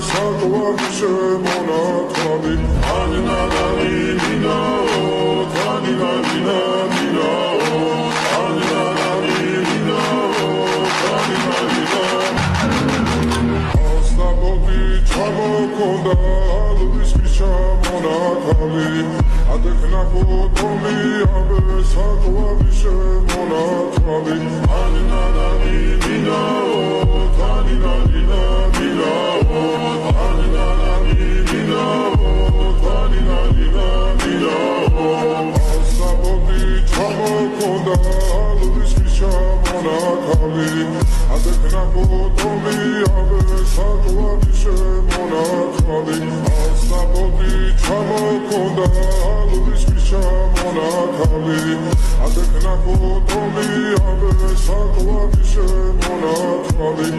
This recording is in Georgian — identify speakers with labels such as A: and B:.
A: საკوابიშე მონათვალი ანინადანი მინაო თანინადინა მინაო ანინადანი მინაო თანინადინა ასნაბოდი ჩამოქონდა ალვის ფიშა მონათვალი ადექნა ფოტომი აბე საკوابიშე მონათვალი ანინადანი მინაო თანინადინა მინაო ანინადანი მინაო თანინადინა მინაო ასნაბოდი ჩამოქონდა ალვის ფიშა მონათვალი ადექნა ფოტომი აბე საკوابიშე მონათვალი ასნაბოდი ჩამოქონდა ალვის ფიშა მონათვალი ადექნა ფოტომი აბე საკوابიშე მონათვალი